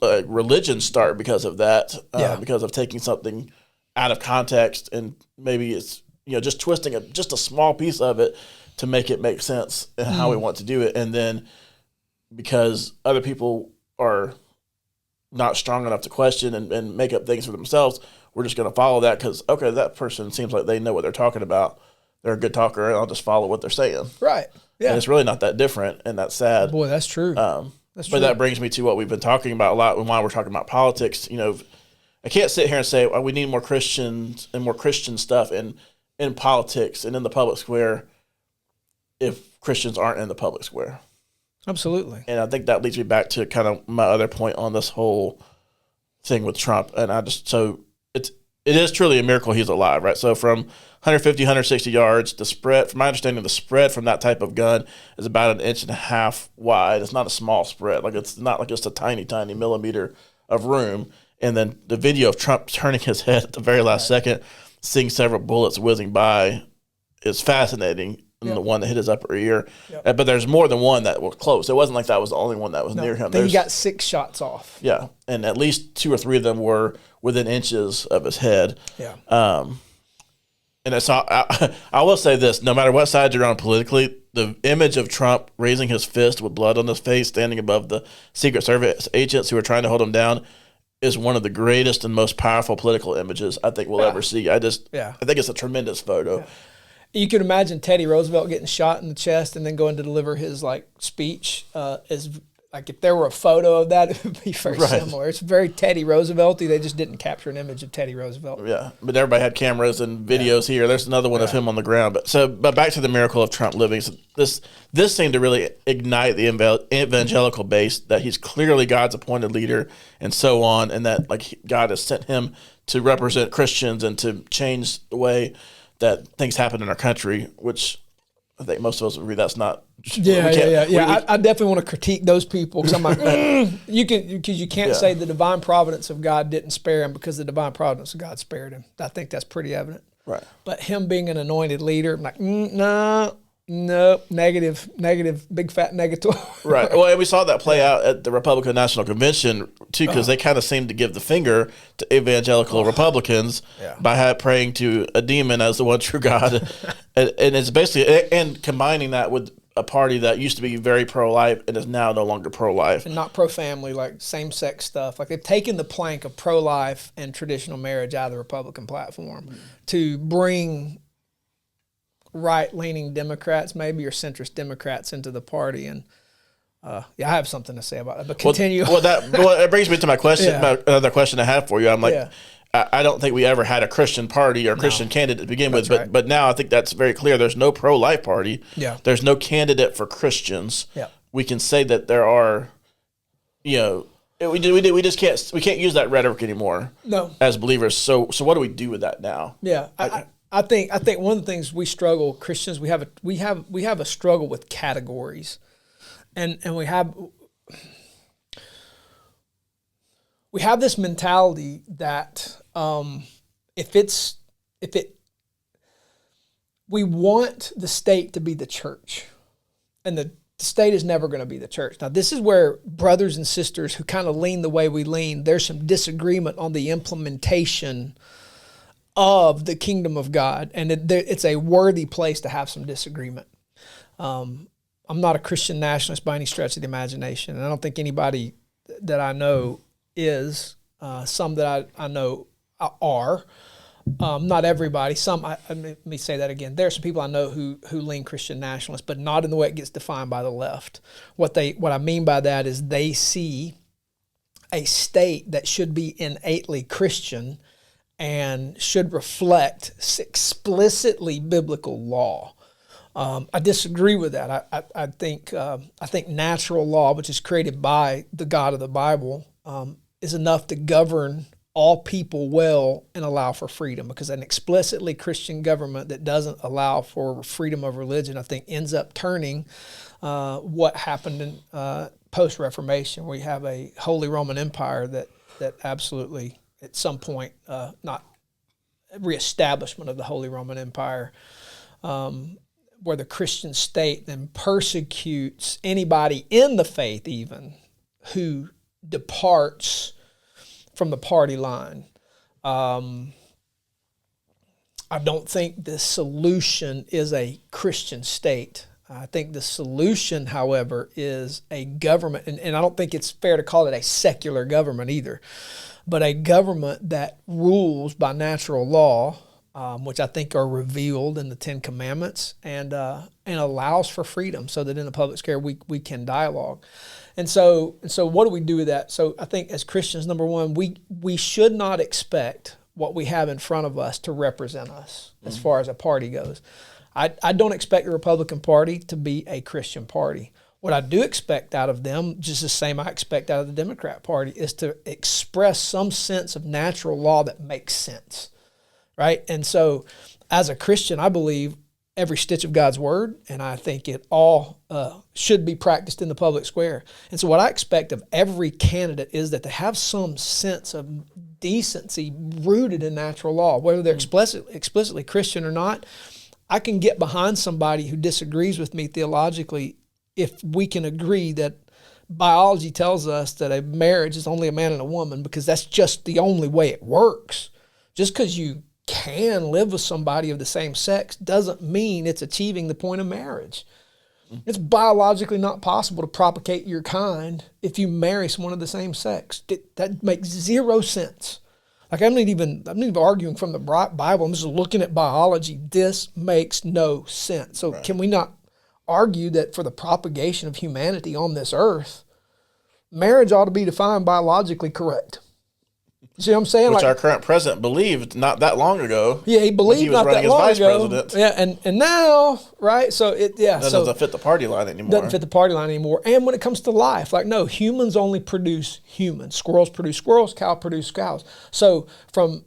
religions start because of that, because of taking something out of context, and maybe it's just twisting just a small piece of it to make it make sense in how we want to do it, and then because other people are not strong enough to question and make up things for themselves, we're just going to follow that because, okay, that person seems like they know what they're talking about. They're a good talker, and I'll just follow what they're saying.
Right. Yeah.
And it's really not that different, and that's sad.
Boy, that's true.
But that brings me to what we've been talking about a lot and why we're talking about politics. I can't sit here and say, we need more Christians and more Christian stuff in politics and in the public square if Christians aren't in the public square.
Absolutely.
And I think that leads me back to kind of my other point on this whole thing with Trump. And it is truly a miracle he's alive, right? So from 150, 160 yards, the spread, from my understanding, the spread from that type of gun is about 1.5 inches wide. It's not a small spread. Like it's not like just a tiny, tiny millimeter of room. And then the video of Trump turning his head at the very last second, seeing several bullets whizzing by, is fascinating. And the one that hit his upper ear. Yep. But there's more than one that was close. It wasn't like that was the only one that was near him.
Then he got 6 shots off.
Yeah, and at least 2 or 3 of them were within inches of his head.
Yeah.
And so I will say this, no matter what side you're on politically, the image of Trump raising his fist with blood on his face, standing above the Secret Service agents who are trying to hold him down, is one of the greatest and most powerful political images I think we'll ever see. I think it's a tremendous photo.
Yeah. You can imagine Teddy Roosevelt getting shot in the chest and then going to deliver his speech. As like if there were a photo of that, it would be very similar. It's very Teddy Roosevelt-y. They just didn't capture an image of Teddy Roosevelt.
Yeah, but everybody had cameras and videos here. There's another one of him on the ground. But back to the miracle of Trump living. So this seemed to really ignite the evangelical base that he's clearly God's appointed leader and so on, and that God has sent him to represent Christians and to change the way that things happen in our country, which I think most of us would agree that's not.
I definitely want to critique those people because I'm like, you can't say the divine providence of God didn't spare him because the divine providence of God spared him. I think that's pretty evident.
Right.
But him being an anointed leader, I'm like, nah, Nope, negative, big fat negative.
Right. Well, and we saw that play out at the Republican National Convention too, because they kind of seemed to give the finger to evangelical Republicans by praying to a demon as the one true God, and it's basically and combining that with a party that used to be very pro-life and is now no longer pro-life
and not pro-family, like same-sex stuff. Like they've taken the plank of pro-life and traditional marriage out of the Republican platform to bring right-leaning Democrats, maybe, or centrist Democrats into the party. And I have something to say about it, but continue.
Well, it brings me to my question. Another question I have for you. I'm like, I don't think we ever had a Christian party or a Christian candidate to begin with, but now I think that's very clear. There's no pro-life party.
Yeah.
There's no candidate for Christians.
Yeah.
We can say that there are, we can't use that rhetoric anymore.
No.
As believers. So what do we do with that now?
Yeah. I think one of the things we struggle, Christians, we have a struggle with categories, and we have this mentality that we want the state to be the church, and the state is never going to be the church. Now, this is where brothers and sisters who kind of lean the way we lean, there's some disagreement on the implementation of the kingdom of God, and it's a worthy place to have some disagreement. I'm not a Christian nationalist by any stretch of the imagination, and I don't think anybody that I know is. Some that I know are. Not everybody. Let me say that again. There are some people I know who lean Christian nationalist, but not in the way it gets defined by the left. What I mean by that is they see a state that should be innately Christian and should reflect explicitly biblical law. I disagree with that. I think natural law, which is created by the God of the Bible, is enough to govern all people well and allow for freedom, because an explicitly Christian government that doesn't allow for freedom of religion, I think, ends up turning what happened in post-Reformation, where you have a Holy Roman Empire that absolutely, at some point, not reestablishment of the Holy Roman Empire, where the Christian state then persecutes anybody in the faith even who departs from the party line. I don't think the solution is a Christian state. I think the solution, however, is a government, and I don't think it's fair to call it a secular government either, but a government that rules by natural law, which I think are revealed in the Ten Commandments, and allows for freedom, so that in the public square we can dialogue. And so what do we do with that? So I think as Christians, number one, we should not expect what we have in front of us to represent us as far as a party goes. I don't expect the Republican Party to be a Christian party. What I do expect out of them, just the same I expect out of the Democrat Party, is to express some sense of natural law that makes sense, right? And so as a Christian, I believe every stitch of God's word, and I think it all should be practiced in the public square. And so what I expect of every candidate is that they have some sense of decency rooted in natural law, whether they're explicitly Christian or not. I can get behind somebody who disagrees with me theologically if we can agree that biology tells us that a marriage is only a man and a woman, because that's just the only way it works. Just because you can live with somebody of the same sex doesn't mean it's achieving the point of marriage. It's biologically not possible to propagate your kind if you marry someone of the same sex. That makes zero sense. Like I'm not even arguing from the Bible. I'm just looking at biology. This makes no sense. So Can we not argue that for the propagation of humanity on this earth, marriage ought to be defined biologically correct? You see what I'm saying?
Which our current president believed not that long ago.
Yeah, he believed not that long ago.
President.
Yeah, and now, right? So it
doesn't fit the party line anymore.
Doesn't fit the party line anymore. And when it comes to life, like no, humans only produce humans. Squirrels produce squirrels. Cows produce cows. So from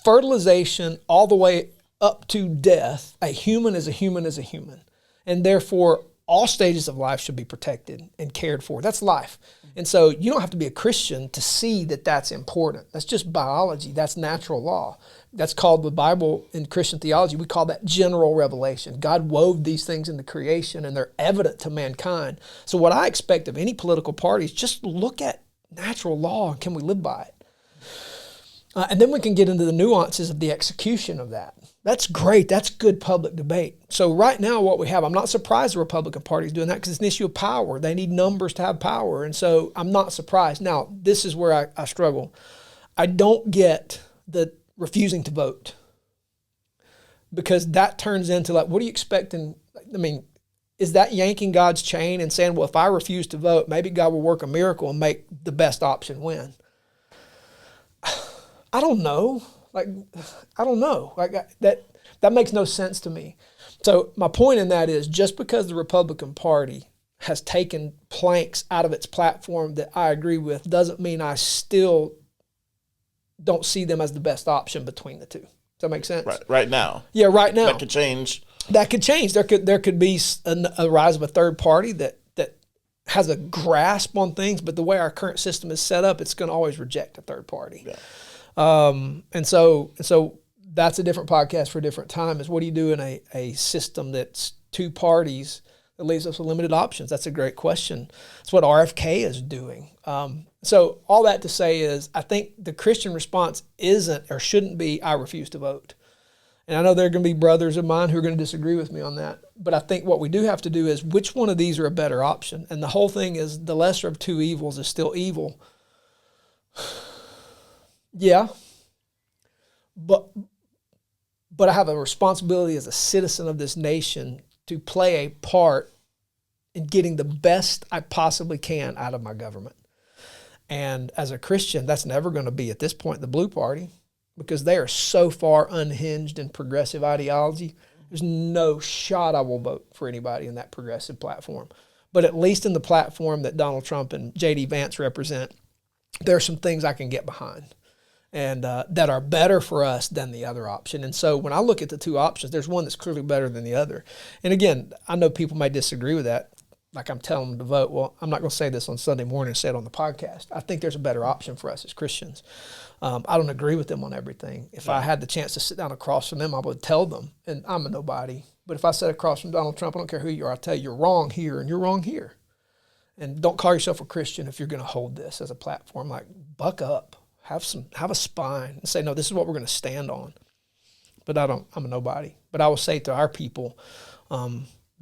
fertilization all the way up to death, a human is a human is a human, and therefore all stages of life should be protected and cared for. That's life. And so you don't have to be a Christian to see that that's important. That's just biology. That's natural law. That's called the Bible in Christian theology. We call that general revelation. God wove these things into creation and they're evident to mankind. So what I expect of any political party is just look at natural law and can we live by it? And then we can get into the nuances of the execution of that. That's great. That's good public debate. So right now what we have, I'm not surprised the Republican Party is doing that because it's an issue of power. They need numbers to have power. And so I'm not surprised. Now, this is where I struggle. I don't get the refusing to vote because that turns into like, what are you expecting? I mean, is that yanking God's chain and saying, well, if I refuse to vote, maybe God will work a miracle and make the best option win? I don't know. I don't know. That makes no sense to me. So my point in that is just because the Republican Party has taken planks out of its platform that I agree with doesn't mean I still don't see them as the best option between the two. Does that make sense?
Right now.
Yeah, right now.
That could change.
That could change. There could be a rise of a third party that has a grasp on things, but the way our current system is set up, it's going to always reject a third party. Yeah. And so that's a different podcast for a different time, is what do you do in a system that's two parties that leaves us with limited options? That's a great question. It's what RFK is doing. So all that to say is I think the Christian response isn't or shouldn't be, I refuse to vote. And I know there are going to be brothers of mine who are going to disagree with me on that. But I think what we do have to do is which one of these are a better option? And the whole thing is the lesser of two evils is still evil. Yeah, but I have a responsibility as a citizen of this nation to play a part in getting the best I possibly can out of my government. And as a Christian, that's never going to be at this point the blue party because they are so far unhinged in progressive ideology. There's no shot I will vote for anybody in that progressive platform. But at least in the platform that Donald Trump and J.D. Vance represent, there are some things I can get behind and that are better for us than the other option. And so when I look at the two options, there's one that's clearly better than the other. And again, I know people may disagree with that. Like I'm telling them to vote. Well, I'm not going to say this on Sunday morning and say it on the podcast. I think there's a better option for us as Christians. I don't agree with them on everything. If I had the chance to sit down across from them, I would tell them, and I'm a nobody. But if I sat across from Donald Trump, I don't care who you are, I'll tell you you're wrong here and you're wrong here. And don't call yourself a Christian if you're going to hold this as a platform. Like, buck up. Have a spine and say, no, this is what we're going to stand on. But I'm a nobody. But I will say to our people,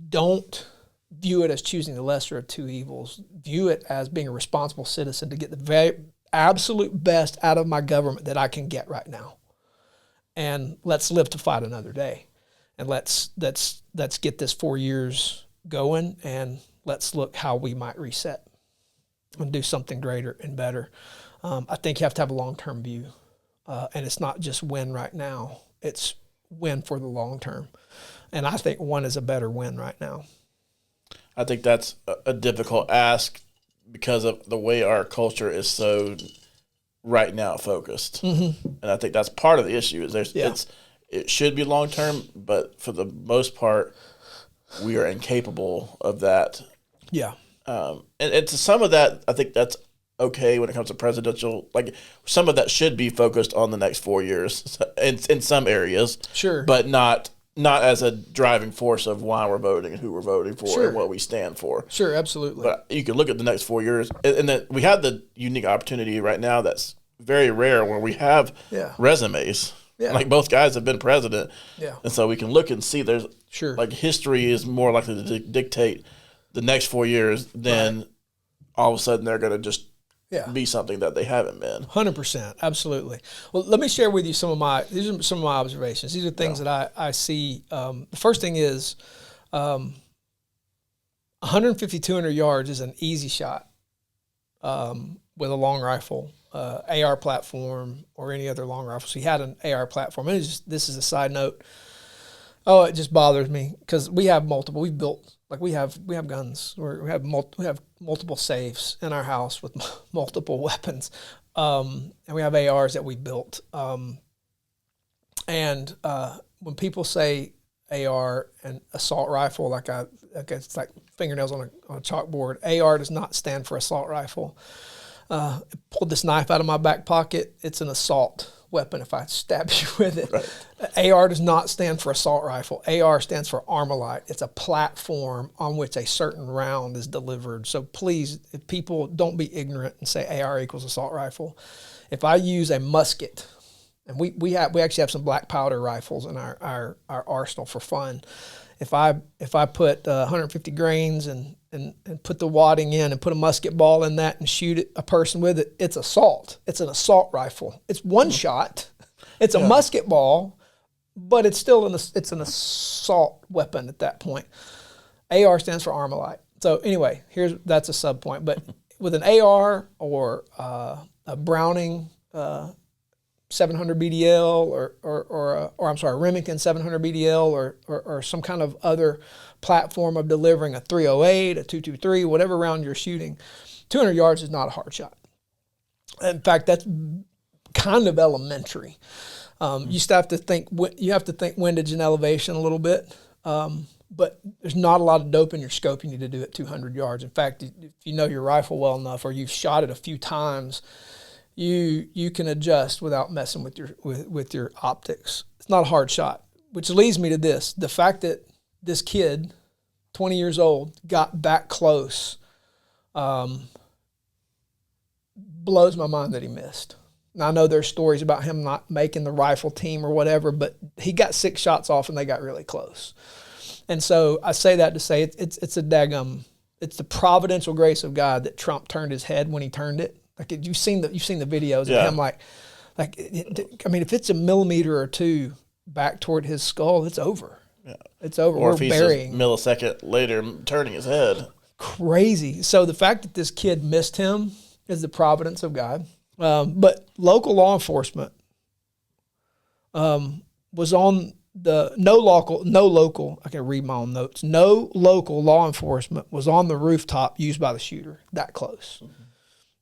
don't view it as choosing the lesser of two evils. View it as being a responsible citizen to get the very absolute best out of my government that I can get right now. And let's live to fight another day. And let's get this 4 years going and let's look how we might reset and do something greater and better. I think you have to have a long-term view, and it's not just win right now. It's win for the long term, and I think one is a better win right now.
I think that's a difficult ask because of the way our culture is so right now focused, and I think that's part of the issue. Is it should be long-term, but for the most part, we are incapable of that.
Yeah.
And to some of that, I think that's okay when it comes to presidential. Like some of that should be focused on the next 4 years in some areas.
Sure.
But not as a driving force of why we're voting and who we're voting for and what we stand for.
Sure, absolutely.
But you can look at the next 4 years, and then we have the unique opportunity right now that's very rare where we have resumes. Yeah. Like both guys have been president. Yeah. And so we can look and see there's like history is more likely to dictate the next 4 years than all of a sudden they're going to just be something that they haven't been.
100%. Absolutely. Well, let me share with you these are some of my observations. These are things that I see. The first thing is 150, 200 yards is an easy shot with a long rifle, AR platform, or any other long rifle. So he had an AR platform. And this is a side note. Oh, it just bothers me because we have multiple. We've built we have guns. We have multiple safes in our house with multiple weapons, and we have ARs that we built. And when people say AR and assault rifle like it's like fingernails on a chalkboard. AR does not stand for assault rifle. I pulled this knife out of my back pocket. It's an assault weapon if I stab you with it. Right. AR does not stand for assault rifle. AR stands for Armalite. It's a platform on which a certain round is delivered. So please, if people don't be ignorant and say AR equals assault rifle. If I use a musket, and we actually have some black powder rifles in our arsenal for fun. If I put 150 grains and put the wadding in and put a musket ball in that and shoot a person with it, it's assault. It's an assault rifle. It's one shot. It's a musket ball, but it's still it's an assault weapon at that point. AR stands for Armalite. So anyway, that's a sub point. But with an AR or a Browning 700 BDL or I'm sorry, Remington 700 BDL or some kind of other platform of delivering a 308, a 223, whatever round you're shooting, 200 yards is not a hard shot. In fact, that's kind of elementary. You still have to think windage and elevation a little bit, but there's not a lot of dope in your scope you need to do at 200 yards. In fact, if you know your rifle well enough or you've shot it a few times, you can adjust without messing with your optics. It's not a hard shot, which leads me to this. The fact that this kid, 20 years old, got back close blows my mind that he missed. Now, I know there's stories about him not making the rifle team or whatever, but he got 6 shots off and they got really close. And so I say that to say it's the providential grace of God that Trump turned his head when he turned it. Like you've seen the videos of him like I mean, if it's a millimeter or two back toward his skull, it's over. Yeah. It's over.
Or if he's burying. A millisecond later turning his head.
Crazy. So the fact that this kid missed him is the providence of God. But local law enforcement was on the no local. I can read my own notes. No local law enforcement was on the rooftop used by the shooter. That close. Mm-hmm.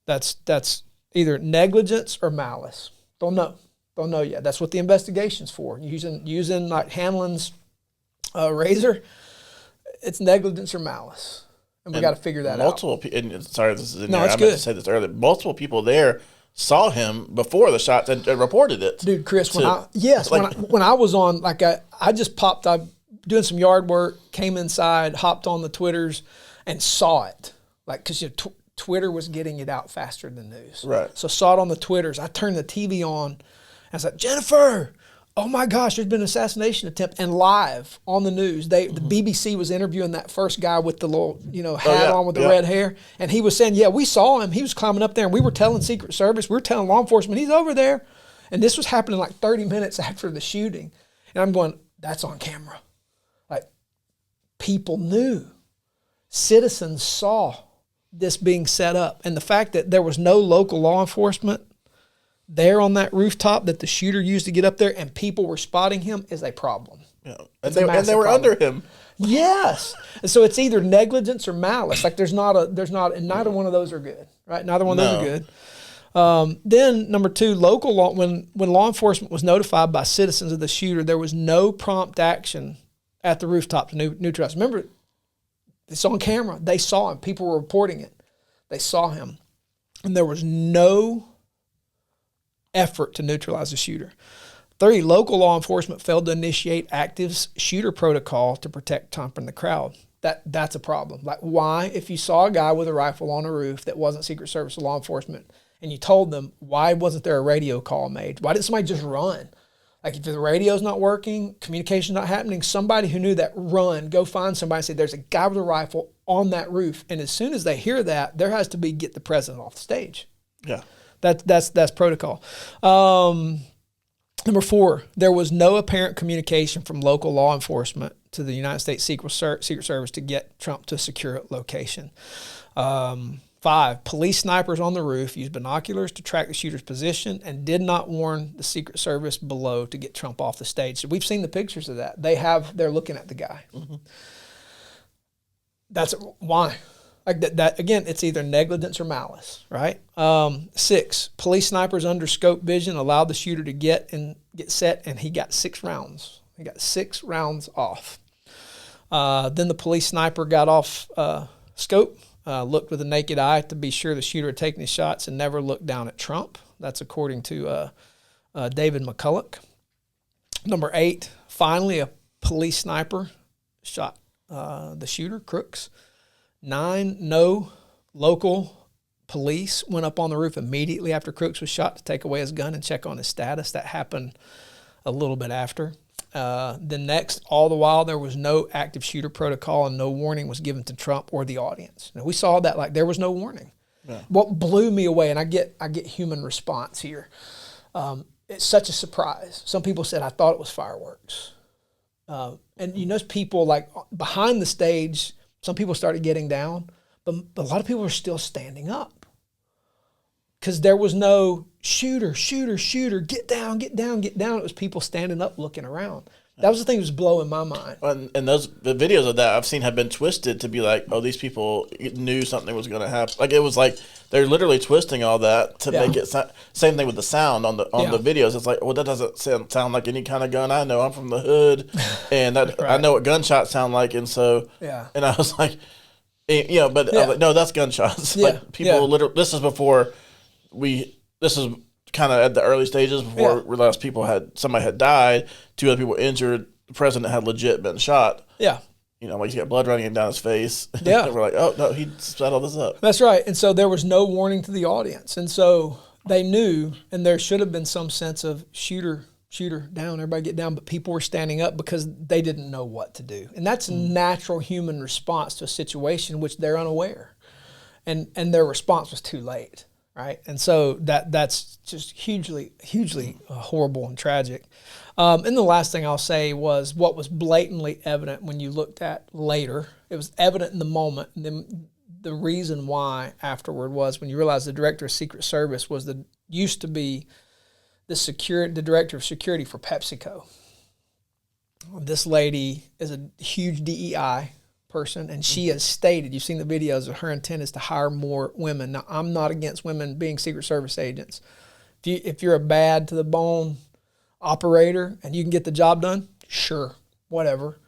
That's either negligence or malice. Don't know yet. That's what the investigation's for. Using like Hanlon's razor, it's negligence or malice, and we got to figure that out.
Sorry, this is in there. I meant to say this earlier. Multiple people there saw him before the shots and reported it.
Dude, Chris, when I was on, like I just popped up doing some yard work, came inside, hopped on the Twitters, and saw it. Like, because Twitter was getting it out faster than news.
Right.
So saw it on the Twitters. I turned the TV on, and I was like, Jennifer, oh my gosh, there's been an assassination attempt, and live on the news. The BBC was interviewing that first guy with the little, hat on with the red hair, and he was saying, yeah, we saw him. He was climbing up there, and we were telling Secret Service, we were telling law enforcement, he's over there. And this was happening like 30 minutes after the shooting. And I'm going, that's on camera. Like, people knew. Citizens saw this being set up. And the fact that there was no local law enforcement there on that rooftop that the shooter used to get up there and people were spotting him is a problem.
Yeah. And they were problem. Under him.
Yes. And so it's either negligence or malice. Like and neither one of those are good, right? Neither one of those are good. Then number 2, local law, when law enforcement was notified by citizens of the shooter, there was no prompt action at the rooftop to neutralize. Remember, it's on camera. They saw him. People were reporting it. They saw him. And there was no effort to neutralize the shooter. 3, local law enforcement failed to initiate active shooter protocol to protect Trump and the crowd. That's a problem. Like, why, if you saw a guy with a rifle on a roof that wasn't Secret Service or law enforcement, and you told them, why wasn't there a radio call made? Why didn't somebody just run? Like, if the radio's not working, communication's not happening, somebody who knew that, run, go find somebody and say, there's a guy with a rifle on that roof. And as soon as they hear that, there has to be get the president off the stage.
Yeah.
That's protocol. Number 4, there was no apparent communication from local law enforcement to the United States Secret Service to get Trump to a secure location. 5, police snipers on the roof used binoculars to track the shooter's position and did not warn the Secret Service below to get Trump off the stage. So we've seen the pictures of that. They're looking at the guy. Mm-hmm. That's why. Like that again, it's either negligence or malice, right? 6, police snipers under scope vision allowed the shooter to get set, and he got 6 rounds. He got 6 rounds off. Then the police sniper got off scope, looked with a naked eye to be sure the shooter had taken his shots and never looked down at Trump. That's according to David McCulloch. Number 8, finally a police sniper shot the shooter, Crooks. 9, no local police went up on the roof immediately after Crooks was shot to take away his gun and check on his status. That happened a little bit after. Then next, all the while, there was no active shooter protocol and no warning was given to Trump or the audience. Now, we saw that like there was no warning. Yeah. What blew me away, and I get human response here, it's such a surprise. Some people said, I thought it was fireworks. And you know, people like behind the stage, some people started getting down, but a lot of people were still standing up because there was no shooter, get down. It was people standing up looking around. That was the thing that was blowing my mind.
And the videos of that I've seen have been twisted to be like, oh, these people knew something was going to happen. Like it was like they're literally twisting all that to make it same thing with the sound on the videos. It's like, well, that doesn't sound like any kind of gun I know. I'm from the hood, and that, right. I know what gunshots sound like, and so and I was like, you know, but I was like, no, that's gunshots. Like people literally. This is before This is kind of at the early stages before we realized somebody had died, 2 other people injured, the president had legit been shot. Yeah. You know, like he got blood running down his face. Yeah. We're like, oh, no, he set all this up.
That's right. And so there was no warning to the audience. And so they knew, and there should have been some sense of shooter down, everybody get down, but people were standing up because they didn't know what to do. And that's a natural human response to a situation which they're unaware. And their response was too late. Right, and so that's just hugely horrible and tragic. And the last thing I'll say was what was blatantly evident when you looked at later. It was evident in the moment, and then the reason why afterward was when you realize the director of Secret Service used to be the director of security for PepsiCo. This lady is a huge DEI person, and she has stated, you've seen the videos, of her intent is to hire more women. Now, I'm not against women being Secret Service agents. If you're a bad to the bone operator and you can get the job done, sure, whatever,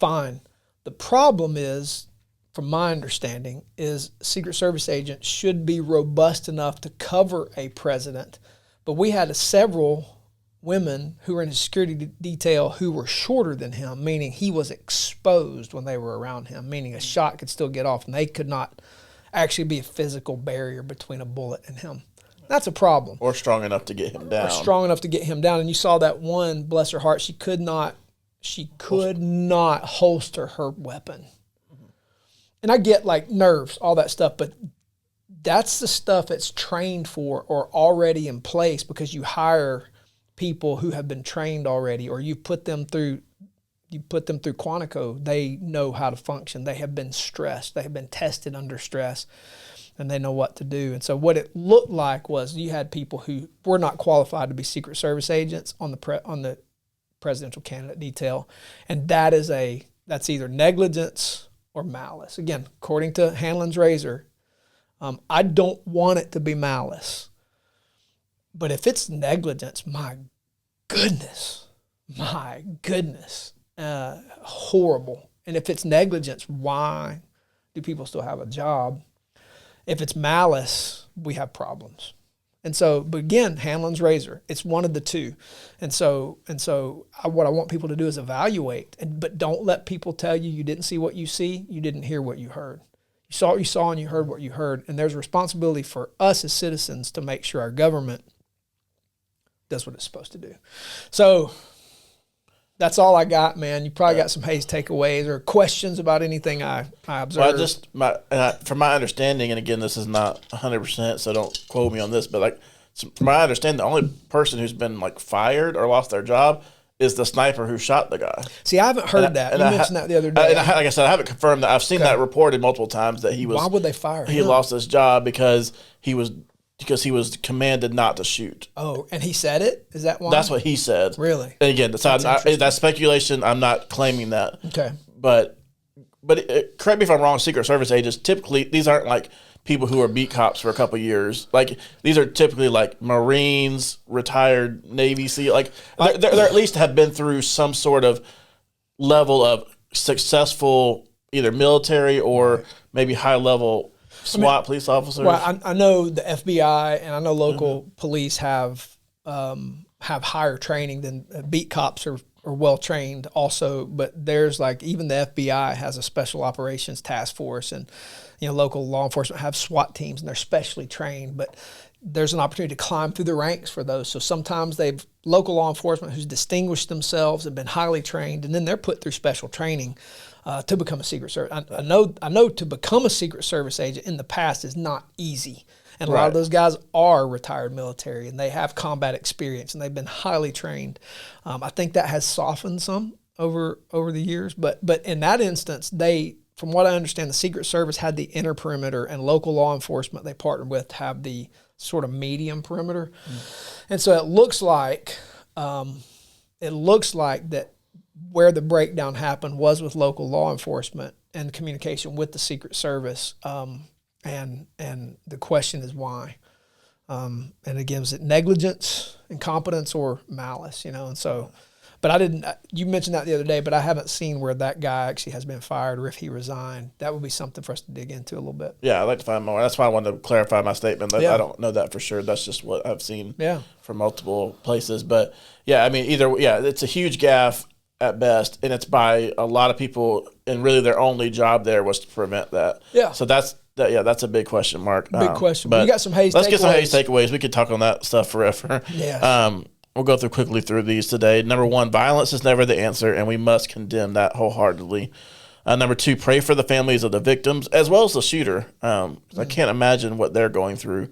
fine. The problem is, from my understanding, is Secret Service agents should be robust enough to cover a president. But we had several women who were in his security detail who were shorter than him, meaning he was exposed when they were around him, meaning a shot could still get off and they could not actually be a physical barrier between a bullet and him. That's a problem.
Or strong enough to get him down.
And you saw that one, bless her heart, she could not holster her weapon. And I get like nerves, all that stuff, but that's the stuff it's trained for or already in place because you hire people who have been trained already, or you put them through Quantico. They know how to function. They have been stressed. They have been tested under stress, and they know what to do. And so what it looked like was you had people who were not qualified to be Secret Service agents on the presidential candidate detail, and that's either negligence or malice. Again, according to Hanlon's razor, I don't want it to be malice. But if it's negligence, my goodness, horrible. And if it's negligence, why do people still have a job? If it's malice, we have problems. And so, but again, Hanlon's razor, it's one of the two. And so what I want people to do is evaluate, but don't let people tell you didn't see what you see, you didn't hear what you heard. You saw what you saw and you heard what you heard. And there's a responsibility for us as citizens to make sure our government does what it's supposed to do. So that's all I got, man. You probably got some Hayes takeaways or questions about anything I observed.
Well, from my understanding, and again, this is not 100%, so don't quote me on this, but like from my understanding, the only person who's been like fired or lost their job is the sniper who shot the guy.
See, I haven't heard that. You mentioned that the other day.
Like I said, I haven't confirmed that. I've seen that reported multiple times that he was.
Why would they fire him?
He lost his job because he was commanded not to shoot.
Oh, and he said it? Is that why?
That's what he said.
Really?
And again, that's speculation. I'm not claiming that.
Okay.
But correct me if I'm wrong, Secret Service agents, typically, these aren't like people who are beat cops for a couple of years. Like, these are typically like Marines, retired Navy SEAL. Like, they're at least have been through some sort of level of successful either military or maybe high level SWAT police officers.
Well, I know the FBI and I know local police have higher training than beat cops are well trained also, but there's like even the FBI has a special operations task force, and local law enforcement have SWAT teams and they're specially trained, but there's an opportunity to climb through the ranks for those. So sometimes local law enforcement who's distinguished themselves have been highly trained, and then they're put through special training to become a Secret Service. I know to become a Secret Service agent in the past is not easy. And a lot of those guys are retired military, and they have combat experience, and they've been highly trained. I think that has softened some over the years. But in that instance, from what I understand, the Secret Service had the inner perimeter, and local law enforcement they partnered with have the sort of medium perimeter. And so it looks like that where the breakdown happened was with local law enforcement and communication with the Secret Service. And the question is why. And again, is it negligence, incompetence, or malice? And so, but you mentioned that the other day, but I haven't seen where that guy actually has been fired or if he resigned. That would be something for us to dig into a little bit.
Yeah, I'd like to find more. That's why I wanted to clarify my statement. I don't know that for sure. That's just what I've seen from multiple places. But yeah, I mean, it's a huge gaffe at best, and it's by a lot of people, and really their only job there was to prevent that. Yeah. So that's a big question mark.
Big question. But you got some Hayes takeaways.
Let's get some Hayes takeaways. We could talk on that stuff forever.
Yeah.
We'll go quickly through these today. Number 1, violence is never the answer, and we must condemn that wholeheartedly. Number 2, pray for the families of the victims as well as the shooter. I can't imagine what they're going through.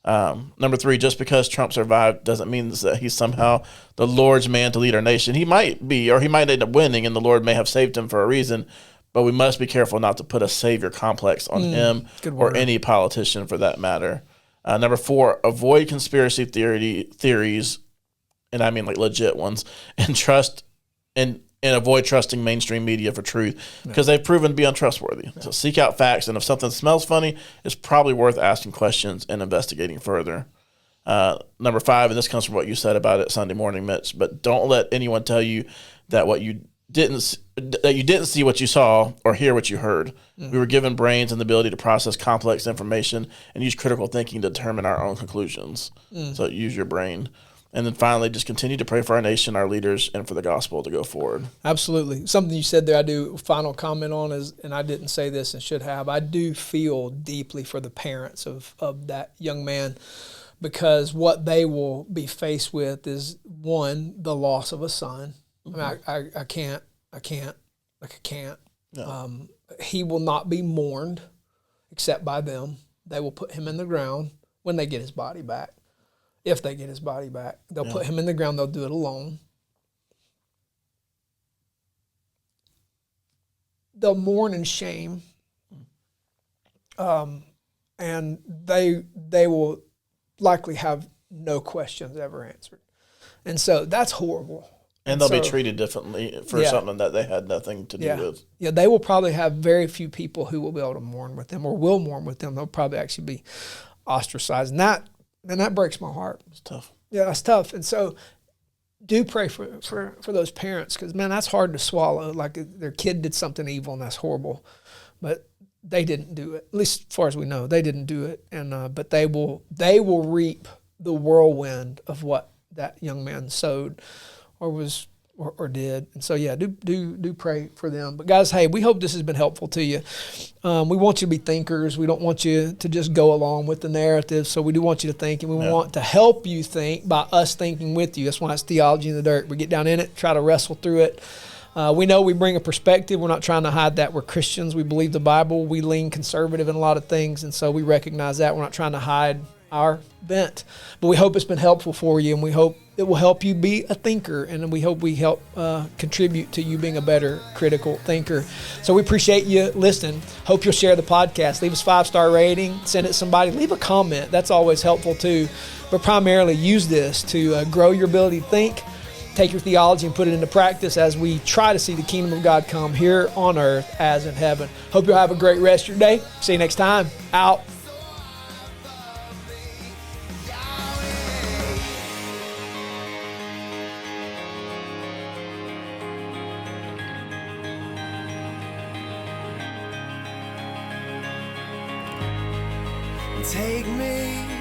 Number 3, just because Trump survived doesn't mean that he's somehow the Lord's man to lead our nation. He might be, or he might end up winning, and the Lord may have saved him for a reason. But we must be careful not to put a savior complex on him or any politician for that matter. Number 4, avoid conspiracy theories, and I mean like legit ones, and avoid trusting mainstream media for truth because they've proven to be untrustworthy. So seek out facts, and if something smells funny, it's probably worth asking questions and investigating further. Number 5, and this comes from what you said about it Sunday morning, Mitch, but don't let anyone tell you that you didn't see what you saw or hear what you heard. We were given brains and the ability to process complex information and use critical thinking to determine our own conclusions. So use your brain. And then finally, just continue to pray for our nation, our leaders, and for the gospel to go forward.
Absolutely. Something you said there I do final comment on is, and I didn't say this and should have, I do feel deeply for the parents of that young man, because what they will be faced with is, one, the loss of a son. I mean, I can't. No. He will not be mourned except by them. They will put him in the ground when they get his body back. If they get his body back, they'll put him in the ground. They'll do it alone. They'll mourn in shame, and they will likely have no questions ever answered. And so that's horrible.
And they'll be treated differently for something that they had nothing to do with.
Yeah, they will probably have very few people who will be able to mourn with them or will mourn with them. They'll probably actually be ostracized. And that breaks my heart.
It's tough.
Yeah, it's tough. And so do pray for those parents, because, man, that's hard to swallow. Like, their kid did something evil, and that's horrible. But they didn't do it. At least as far as we know, they didn't do it. And but they will reap the whirlwind of what that young man sowed or did. And so, yeah, do pray for them. But, guys, hey, we hope this has been helpful to you. We want you to be thinkers. We don't want you to just go along with the narrative. So we do want you to think, and we want to help you think by us thinking with you. That's why it's Theology in the Dirt. We get down in it, try to wrestle through it. We know we bring a perspective. We're not trying to hide that. We're Christians. We believe the Bible. We lean conservative in a lot of things, and so we recognize that. We're not trying to hide our bent. But we hope it's been helpful for you, and we hope it will help you be a thinker, and we hope we help contribute to you being a better critical thinker. So we appreciate you listening. Hope you'll share the podcast. Leave us a 5-star rating. Send it to somebody. Leave a comment. That's always helpful too. But primarily use this to grow your ability to think, take your theology and put it into practice as we try to see the kingdom of God come here on earth as in heaven. Hope you'll have a great rest of your day. See you next time. Out.
Take me